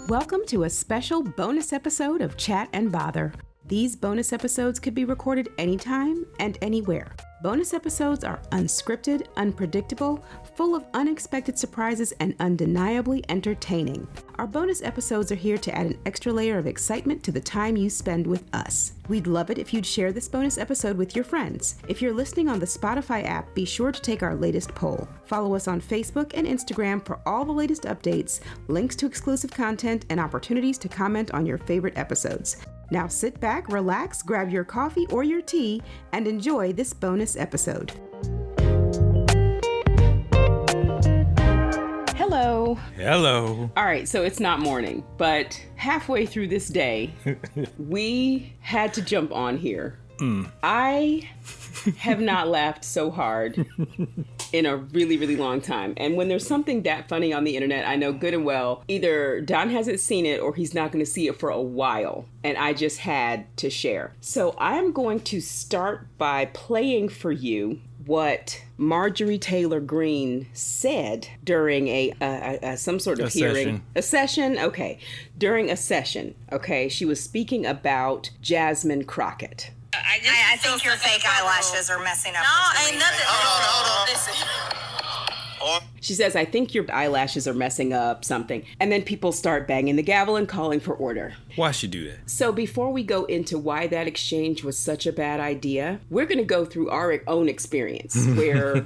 Welcome to a special bonus episode of Chat and Bother. These bonus episodes could be recorded anytime and anywhere. Bonus episodes are unscripted, unpredictable, full of unexpected surprises, and undeniably entertaining. Our bonus episodes are here to add an extra layer of excitement to the time you spend with us. We'd love it if you'd share this bonus episode with your friends. If you're listening on the Spotify app, be sure to take our latest poll. Follow us on Facebook and Instagram for all the latest updates, links to exclusive content, and opportunities to comment on your favorite episodes. Now sit back, relax, grab your coffee or your tea, and enjoy this bonus episode. Hello. Hello. All right, so it's not morning, but halfway through this day, we had to jump on here. I have not laughed so hard in a really, really long time. And when there's something that funny on the internet, I know good and well, either Don hasn't seen it or he's not going to see it for a while. And I just had to share. So I'm going to start by playing for you what Marjorie Taylor Greene said during some sort of hearing. A session? Okay. During a session, okay, she was speaking about Jasmine Crockett. I think your fake eyelashes are messing up. No, ain't nothing. Hold on. Listen. She says, I think your eyelashes are messing up something. And then people start banging the gavel and calling for order. Why she do that? So before we go into why that exchange was such a bad idea, we're going to go through our own experience where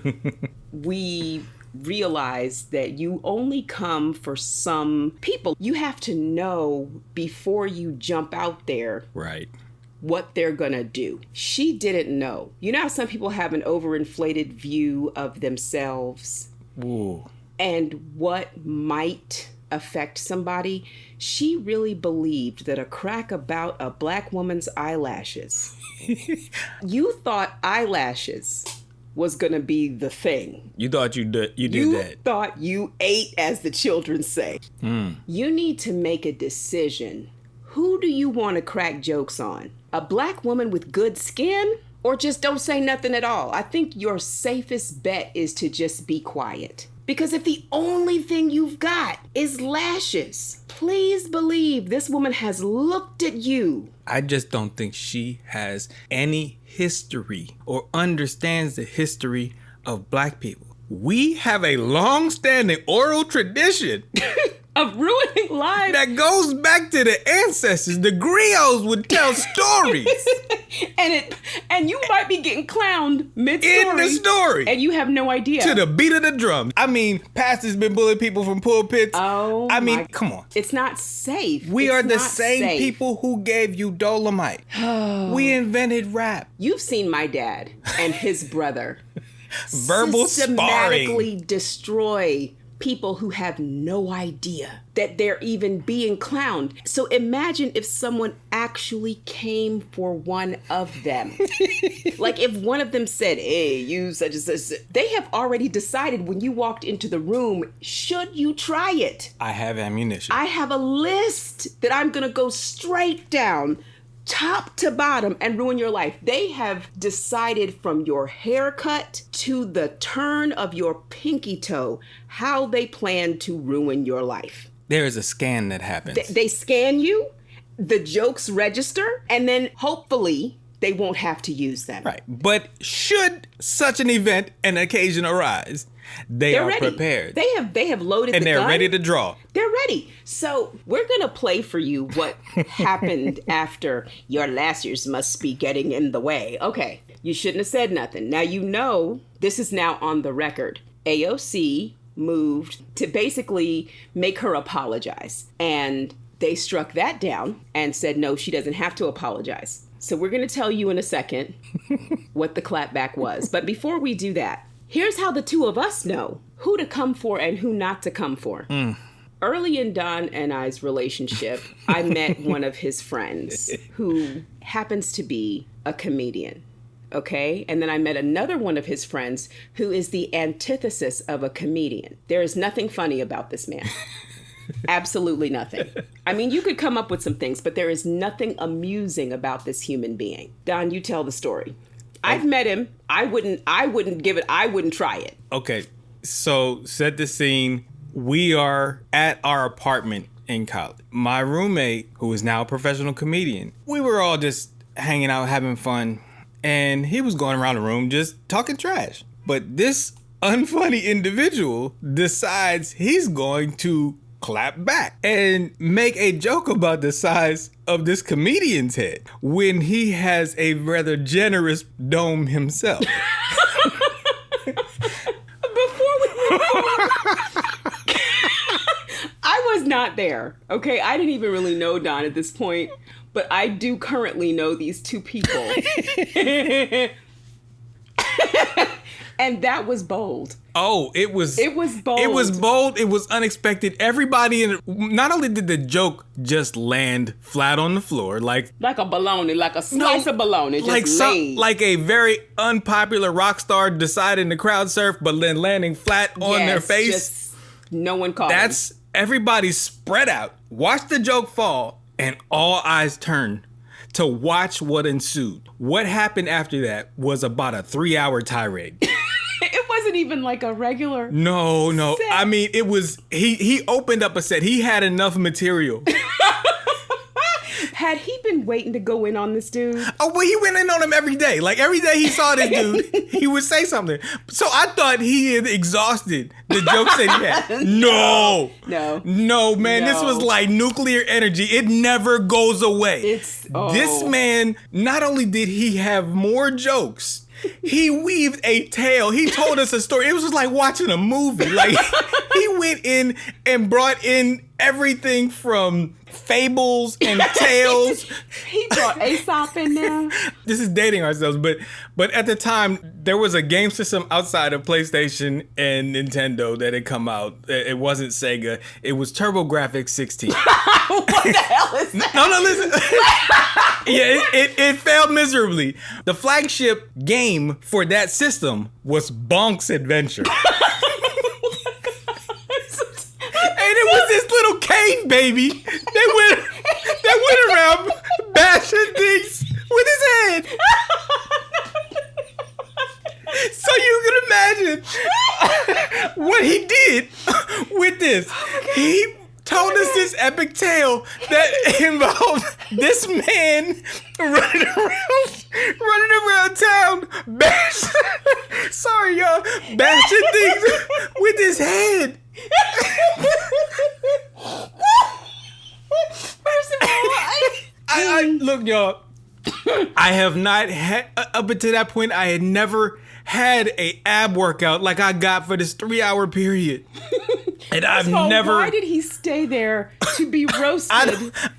we realize that you only come for some people. You have to know before you jump out there. Right. What they're gonna do. She didn't know. You know how some people have an overinflated view of themselves? Ooh. And what might affect somebody? She really believed that a crack about a black woman's eyelashes. You thought eyelashes was gonna be the thing. You thought you did that. You thought you ate, as the children say. You need to make a decision. Who do you want to crack jokes on? A black woman with good skin? Or just don't say nothing at all? I think your safest bet is to just be quiet. Because if the only thing you've got is lashes, please believe this woman has looked at you. I just don't think she has any history or understands the history of black people. We have a long-standing oral tradition of ruining lives that goes back to the ancestors. The griots would tell stories. and you might be getting clowned mid-story. In the story. And you have no idea. To the beat of the drum. I mean, pastors been bullying people from pulpits. Oh, come on. It's not safe. We are the same people who gave you Dolomite. We invented rap. You've seen my dad and his brother verbal systematically sparring. Destroy people who have no idea that they're even being clowned. So imagine if someone actually came for one of them. Like if one of them said, hey, you such and such. They have already decided when you walked into the room, should you try it? I have ammunition. I have a list that I'm going to go straight down top to bottom and ruin your life. They have decided from your haircut to the turn of your pinky toe how they plan to ruin your life. There is a scan that happens. They scan you, the jokes register, and then hopefully they won't have to use them. Right. But should such an event and occasion arise, they're ready. Prepared. They have loaded and the they're gun. ready to draw. They're ready. So we're going to play for you what happened after your lashes must be getting in the way. Okay, you shouldn't have said nothing. Now you know this is now on the record. AOC moved to basically make her apologize. And they struck that down and said, no, she doesn't have to apologize. So we're going to tell you in a second what the clapback was. But before we do that, here's how the two of us know who to come for and who not to come for. Early in Don and I's relationship, I met one of his friends who happens to be a comedian. Okay. And then I met another one of his friends who is the antithesis of a comedian. There is nothing funny about this man. Absolutely nothing. I mean, you could come up with some things, but there is nothing amusing about this human being. Don, you tell the story. I've met him. I wouldn't try it. Okay. So set the scene. We are at our apartment in college. My roommate, who is now a professional comedian, we were all just hanging out, having fun, and he was going around the room just talking trash. But this unfunny individual decides he's going to clap back and make a joke about the size of this comedian's head when he has a rather generous dome himself. I was not there, okay? I didn't even really know Don at this point, but I do currently know these two people. And that was bold. Oh, it was bold. It was bold. It was unexpected. Everybody not only did the joke just land flat on the floor, like a bologna, like a slice of bologna, just like a very unpopular rock star deciding to crowd surf, but then landing flat on their face. Just, no one caught him. Everybody spread out, watched the joke fall, and all eyes turned to watch what ensued. What happened after that was about a 3-hour tirade. It wasn't even like a regular No. set. I mean, it was, he opened up a set. He had enough material. Had he been waiting to go in on this dude? Oh, well, he went in on him every day. Like, every day he saw this dude, he would say something. So I thought he had exhausted the jokes that he had. No, man. This was like nuclear energy. It never goes away. This man, not only did he have more jokes, he weaved a tale. He told us a story. It was just like watching a movie. Like, he went in and brought in everything from fables and tales. He brought Aesop in there. This is dating ourselves, but at the time, there was a game system outside of PlayStation and Nintendo that had come out. It wasn't Sega. It was TurboGrafx 16. What the hell is that? No, listen. Yeah, it failed miserably. The flagship game for that system was Bonk's Adventure. And it was this little cave baby that went around bashing things with his head. So you can imagine what he did with this. He told us this epic tale that involved this man running around town, bashing things with his head. First of all, I look, y'all. I have not had up until that point. I had never had a ab workout like I got for this 3-hour period. And I've never. Why did he stay there to be roasted?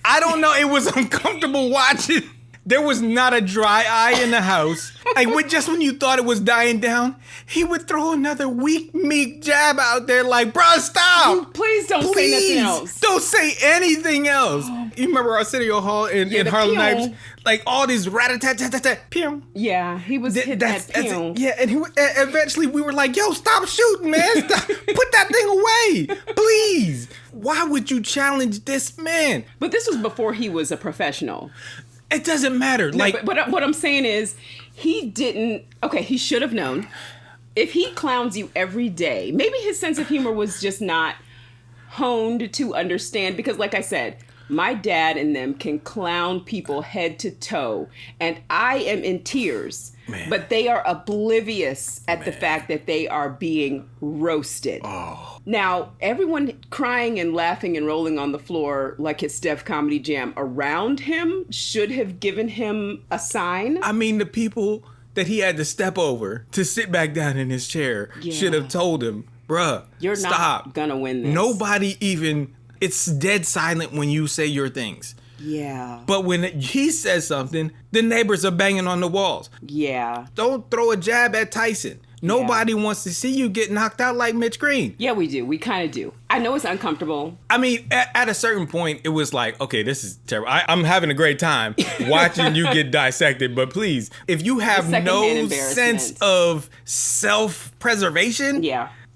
I don't know. It was uncomfortable watching. There was not a dry eye in the house. Like, when you thought it was dying down, he would throw another weak, meek jab out there like, bruh, stop. Please don't say nothing else. Don't say anything else. You remember Arsenio Hall in Harlem Nights? Like, all these rat-a-tat-tat-tat-tat, pew. Yeah, he was hitting that pew. Yeah, and eventually we were like, yo, stop shooting, man. Stop. Put that thing away, please. Why would you challenge this man? But this was before he was a professional. It doesn't matter. No, but what I'm saying is, he should have known. If he clowns you every day, maybe his sense of humor was just not honed to understand. Because like I said, my dad and them can clown people head to toe. And I am in tears. Man. But they are oblivious at the fact that they are being roasted. Oh. Now, everyone crying and laughing and rolling on the floor like his Def Comedy Jam around him should have given him a sign. I mean, the people that he had to step over to sit back down in his chair should have told him, bruh, you're stop. Not gonna win this. Nobody even, it's dead silent when you say your things. Yeah. But when he says something, the neighbors are banging on the walls. Yeah. Don't throw a jab at Tyson. Nobody wants to see you get knocked out like Mitch Green. Yeah, we do. We kind of do. I know it's uncomfortable. I mean, at a certain point, it was like, okay, this is terrible. I'm having a great time watching you get dissected. But please, if you have no sense of self-preservation,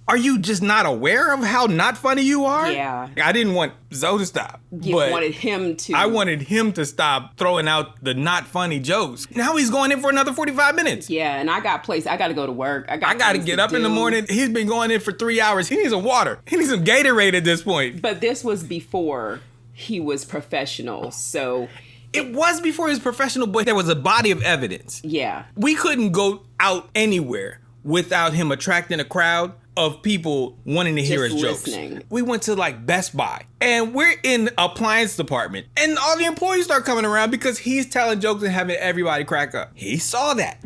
are you just not aware of how not funny you are? Yeah. I didn't want Zoe to stop. You wanted him to. I wanted him to stop throwing out the not funny jokes. Now he's going in for another 45 minutes. Yeah, and I got to go to work. I got to get up in the morning. He's been going in for 3 hours. He needs some water. He needs some Gatorade at this point. But this was before he was professional. So it was before he was professional, but there was a body of evidence. Yeah. We couldn't go out anywhere without him attracting a crowd of people wanting to hear his jokes. We went to like Best Buy and we're in the appliance department and all the employees start coming around because he's telling jokes and having everybody crack up. He saw that.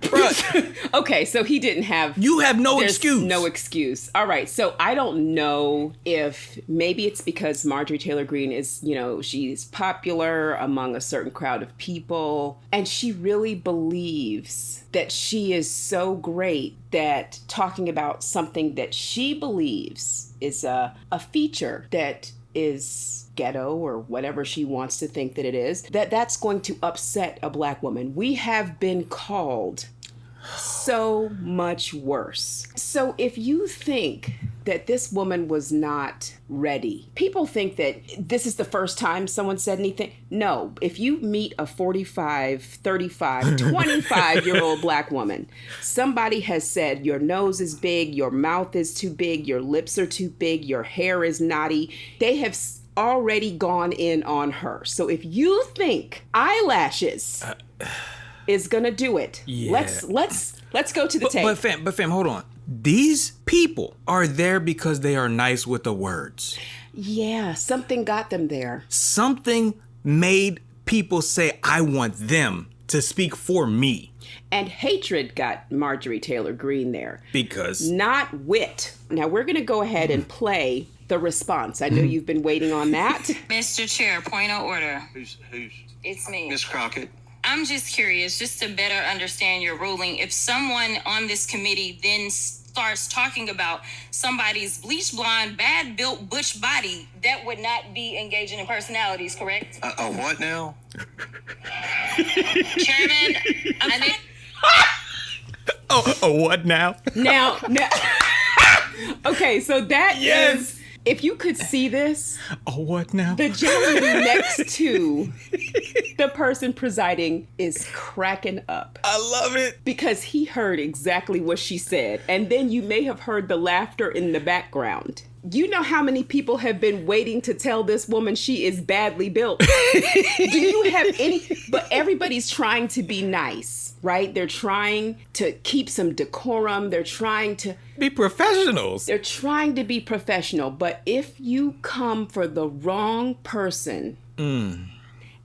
Okay, so he didn't have... You have no excuse. No excuse. All right, so I don't know if maybe it's because Marjorie Taylor Greene is, she's popular among a certain crowd of people and she really believes that she is so great that talking about something that she believes is a feature that is ghetto or whatever she wants to think that it is, that's going to upset a Black woman. We have been called so much worse. So if you think that this woman was not ready, people think that this is the first time someone said anything. No, if you meet a 45, 35, 25-year-old Black woman, somebody has said your nose is big, your mouth is too big, your lips are too big, your hair is knotty. They have already gone in on her. So if you think eyelashes is gonna do it, let's go to the tape. But fam, hold on. These people are there because they are nice with the words. Yeah, something got them there. Something made people say, I want them to speak for me. And hatred got Marjorie Taylor Greene there. Because? Not wit. Now we're going to go ahead and play the response. I know you've been waiting on that. Mr. Chair, point of order. Who's? It's me. Ms. Crockett. I'm just curious, just to better understand your ruling, if someone on this committee then starts talking about somebody's bleach blonde, bad built butch body, that would not be engaging in personalities, correct? A what now? Chairman, I think... A what now? Now. Okay, so that is... If you could see this, what now? The gentleman next to the person presiding is cracking up. I love it. Because he heard exactly what she said. And then you may have heard the laughter in the background. You know how many people have been waiting to tell this woman she is badly built? Do you have any? But everybody's trying to be nice, right? They're trying to keep some decorum. They're trying to be professionals. They're trying to be professional. But if you come for the wrong person,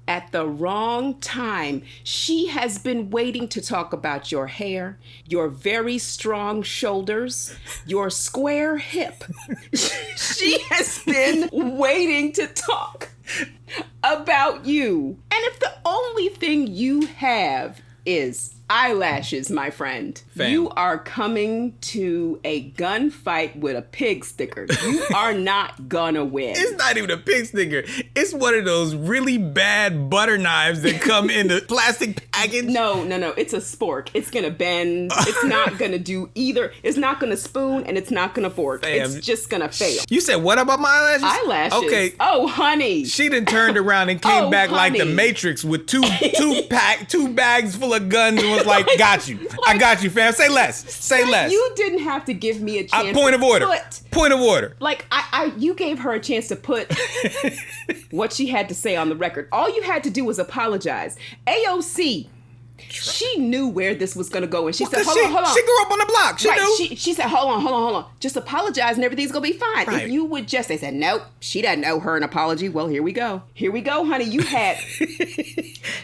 at the wrong time, she has been waiting to talk about your hair, your very strong shoulders, your square hip. She has been waiting to talk about you. And if the only thing you have is eyelashes, my friend, you are coming to a gunfight with a pig sticker. You are not gonna win. It's not even a pig sticker. It's one of those really bad butter knives that come in the plastic package. No. It's a spork. It's gonna bend. It's not gonna do either. It's not gonna spoon and it's not gonna fork. It's just gonna fail. You said what about my eyelashes? Eyelashes. Okay. Oh, honey. She done turned around and came back like the Matrix with two bags full of guns and was like, got you. I got you, fam. Say less. Say less. You didn't have to give me a chance. Point of order. Point of order. Like, you gave her a chance to put what she had to say on the record. All you had to do was apologize. AOC, she knew where this was going to go. And she said, hold on. She grew up on the block. She knew. She said, hold on. Just apologize and everything's going to be fine. Right. If you would just, they said, nope, she doesn't owe her an apology. Well, here we go. Here we go, honey. You had,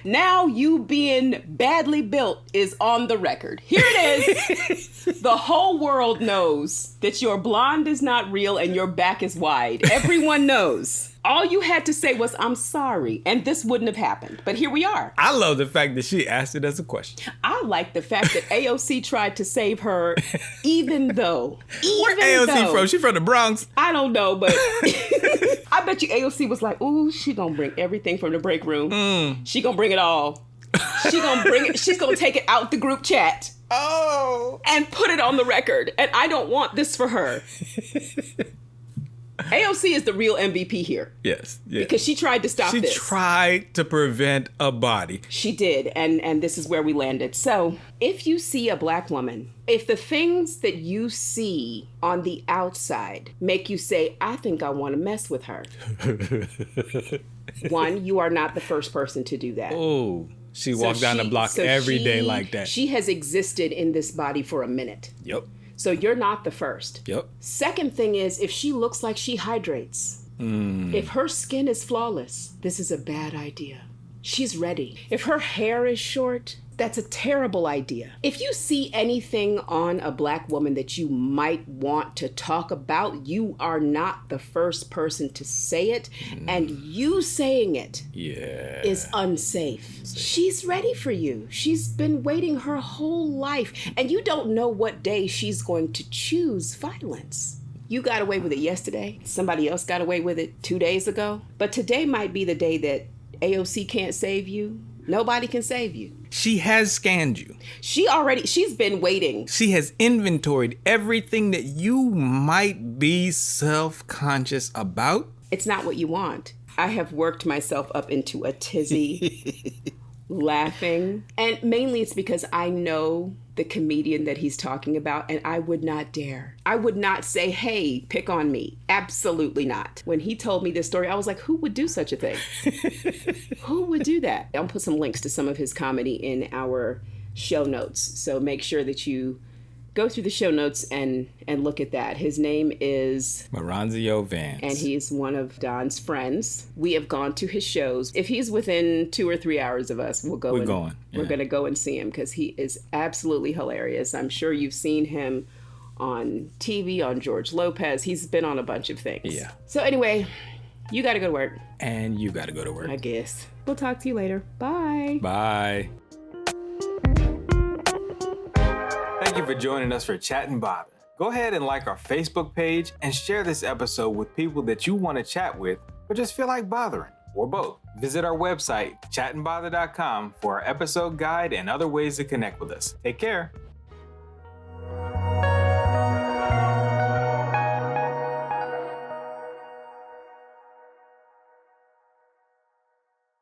now you being badly built is on the record. Here it is. The whole world knows that your blonde is not real and your back is wide. Everyone knows. All you had to say was, I'm sorry, and this wouldn't have happened. But here we are. I love the fact that she asked it as a question. I like the fact that AOC tried to save her, even though. Where AOC from? She from the Bronx? I don't know, but I bet you AOC was like, ooh, she gonna bring everything from the break room. She gonna bring it all. She gonna bring it. She's gonna take it out the group chat. Oh. And put it on the record. And I don't want this for her. AOC is the real MVP here. Yes. Because she tried to stop this. She tried to prevent a body. She did, and this is where we landed. So, if you see a black woman, if the things that you see on the outside make you say, I think I want to mess with her, One, you are not the first person to do that. Oh, she walks down the block every day like that. She has existed in this body for a minute. Yep. So you're not the first. Yep. Second thing is, if she looks like she hydrates, if her skin is flawless, this is a bad idea. She's ready. If her hair is short, that's a terrible idea. If you see anything on a Black woman that you might want to talk about, you are not the first person to say it, and you saying it is unsafe. She's ready for you. She's been waiting her whole life, and you don't know what day she's going to choose violence. You got away with it yesterday. Somebody else got away with it 2 days ago. But today might be the day that AOC can't save you. Nobody can save you. She has scanned you. She's been waiting. She has inventoried everything that you might be self-conscious about. It's not what you want. I have worked myself up into a tizzy, laughing. And mainly it's because I know the comedian that he's talking about, and I would not dare. I would not say, hey, pick on me. Absolutely not. When he told me this story, I was like, who would do such a thing? Who would do that? I'll put some links to some of his comedy in our show notes. So make sure that you go through the show notes and look at that. His name is Maranzio Vance. And he's one of Don's friends. We have gone to his shows. If he's within 2 or 3 hours of us, we're going to go and see him because he is absolutely hilarious. I'm sure you've seen him on TV, on George Lopez. He's been on a bunch of things. Yeah. So anyway, you got to go to work. And you got to go to work. I guess. We'll talk to you later. Bye. Bye. Thank you for joining us for Chat and Bother. Go ahead and like our Facebook page and share this episode with people that you want to chat with or just feel like bothering, or both. Visit our website, chatandbother.com, for our episode guide and other ways to connect with us. Take care.